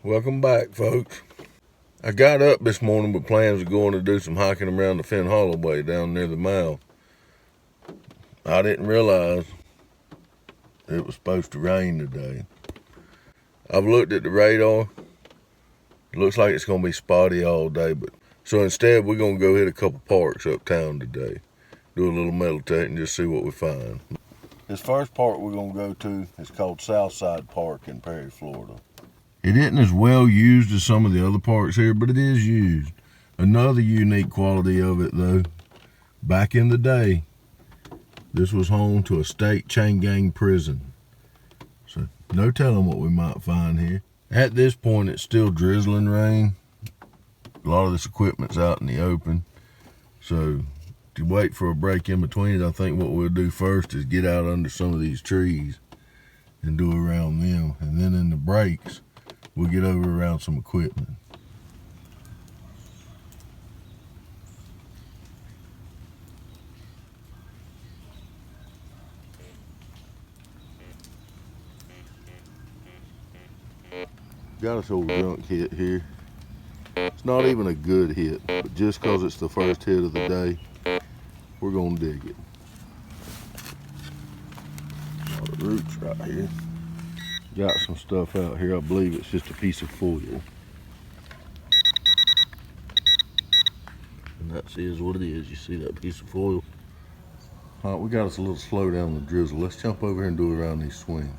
Welcome back, folks. I got up this morning with plans of going to do some hiking around the Finn Holloway down near the mouth. I didn't realize it was supposed to rain today. I've looked at the radar. It looks like it's going to be spotty all day, so instead we're going to go hit a couple parks uptown today. Do a little metal tech and just see what we find. This first park we're going to go to is called Southside Park in Perry, Florida. It isn't as well used as some of the other parks here, but it is used. Another unique quality of it, though, back in the day, this was home to a state chain gang prison. So no telling what we might find here. At this point, it's still drizzling rain. A lot of this equipment's out in the open. So to wait for a break in between it, I think what we'll do first is get out under some of these trees and do around them. And then in the breaks, we'll get over around some equipment. Got us old junk hit here. It's not even a good hit, but just because it's the first hit of the day, we're gonna dig it. A lot of roots right here. Got some stuff out here. I believe it's just a piece of foil. And that is what it is. You see that piece of foil? All right, we got us a little slow down the drizzle. Let's jump over here and do around these swings.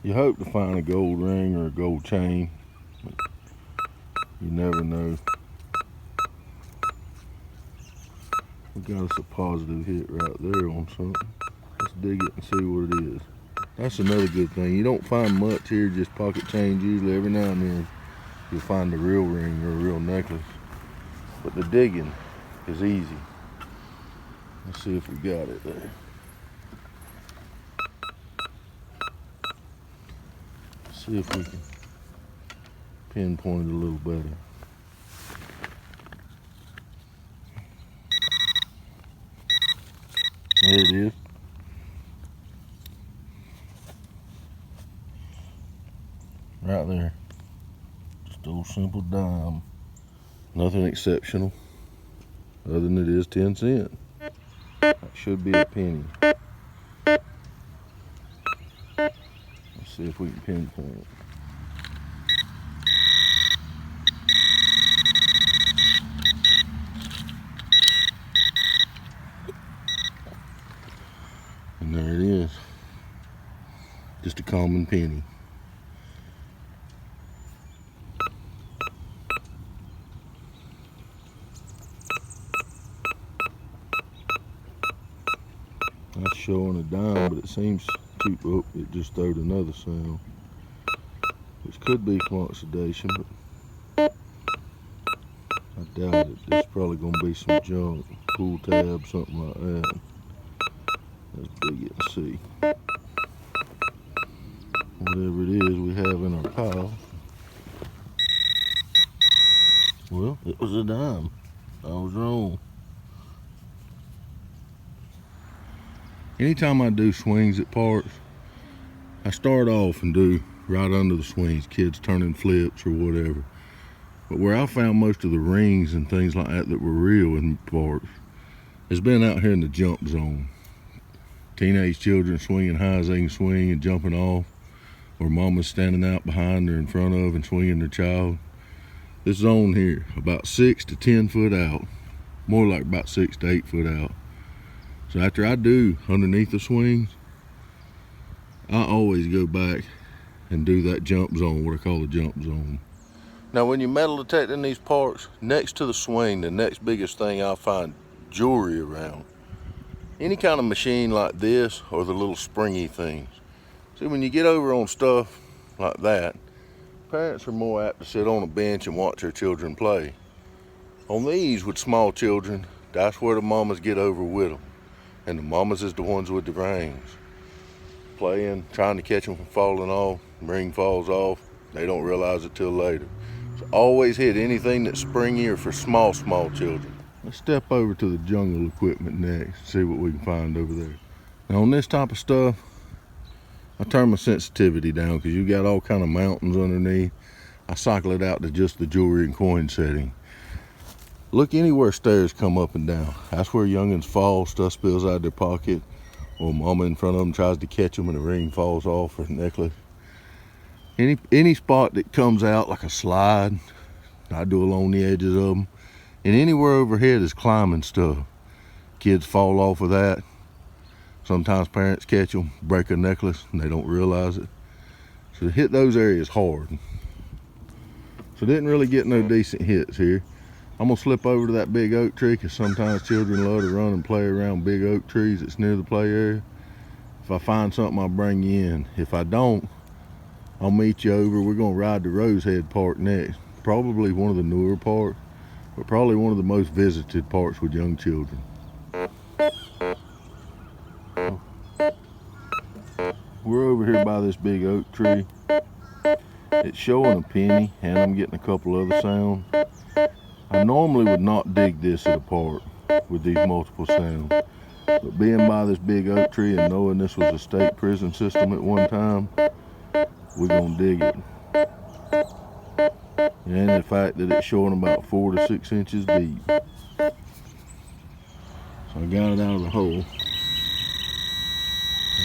You hope to find a gold ring or a gold chain, but you never know. We got us a positive hit right there on something. Let's dig it and see what it is. That's another good thing. You don't find much here, just pocket change usually. Every now and then you'll find a real ring or a real necklace. But the digging is easy. Let's see if we got it there. See if we can pinpoint it a little better. There it is. Right there. Just a old simple dime. Nothing exceptional, other than it is 10 cents. That should be a penny. Let's see if we can pinpoint it. And there it is. Just a common penny. That's showing a dime, but it seems to, oh, it just throwed another sound, which could be from oxidation, but I doubt it. This is probably going to be some junk, pull tab, something like that. Let's dig it and see. Whatever it is we have in our pile. Well, it was a dime. I was wrong. Anytime I do swings at parks, I start off and do right under the swings, kids turning flips or whatever. But where I found most of the rings and things like that were real in parks has been out here in the jump zone. Teenage children swinging high as they can swing and jumping off, or mama's standing out behind or in front of and swinging their child. This zone here, about 6 to 10 foot out, more like about 6 to 8 foot out. So after I do underneath the swings, I always go back and do that jump zone, what I call the jump zone. Now when you metal detect in these parks, next to the swing, the next biggest thing I'll find jewelry around. Any kind of machine like this or the little springy things. See, when you get over on stuff like that, parents are more apt to sit on a bench and watch their children play. On these with small children, that's where the mamas get over with them. And the mamas is the ones with the rings. Playing, trying to catch them from falling off, ring falls off, they don't realize it till later. So always hit anything that's springy or for small children. Let's step over to the jungle equipment next, see what we can find over there. Now on this type of stuff, I turn my sensitivity down because you got all kind of mountains underneath. I cycle it out to just the jewelry and coin setting. Look anywhere stairs come up and down. That's where youngins fall, stuff spills out of their pocket, or mama in front of them tries to catch them and the ring falls off or necklace. Any spot that comes out like a slide, I do along the edges of them. And anywhere overhead is climbing stuff. Kids fall off of that. Sometimes parents catch them, break a necklace, and they don't realize it. So hit those areas hard. So didn't really get no decent hits here. I'm gonna slip over to that big oak tree because sometimes children love to run and play around big oak trees that's near the play area. If I find something, I'll bring you in. If I don't, I'll meet you over. We're gonna ride to Rosehead Park next. Probably one of the newer parks, but probably one of the most visited parks with young children. We're over here by this big oak tree. It's showing a penny, and I'm getting a couple other sounds. I normally would not dig this at a park with these multiple sounds, but being by this big oak tree and knowing this was a state prison system at one time, we're gonna dig it. And the fact that it's showing about 4 to 6 inches deep. So I got it out of the hole.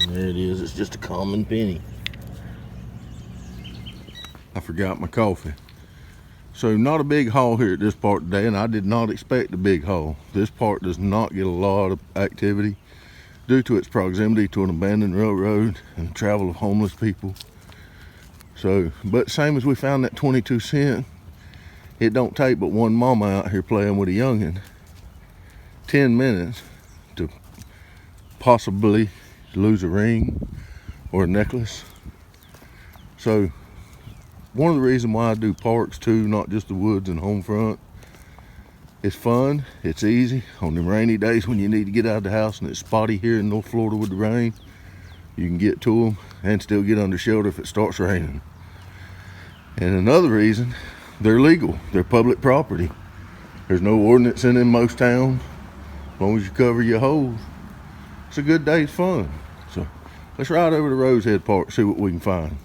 And there it is, it's just a common penny. I forgot my coffee. So not a big haul here at this park today, and I did not expect a big haul. This park does not get a lot of activity due to its proximity to an abandoned railroad and the travel of homeless people. So, but same as we found that 22 cent, it don't take but one mama out here playing with a youngin' 10 minutes to possibly lose a ring or a necklace. So one of the reasons why I do parks too, not just the woods and home front, it's fun, it's easy. On them rainy days when you need to get out of the house and it's spotty here in North Florida with the rain, you can get to them and still get under shelter if it starts raining. And another reason, they're legal, they're public property. There's no ordinance in most towns. As long as you cover your holes, it's a good day's fun. So let's ride over to Rosehead Park, see what we can find.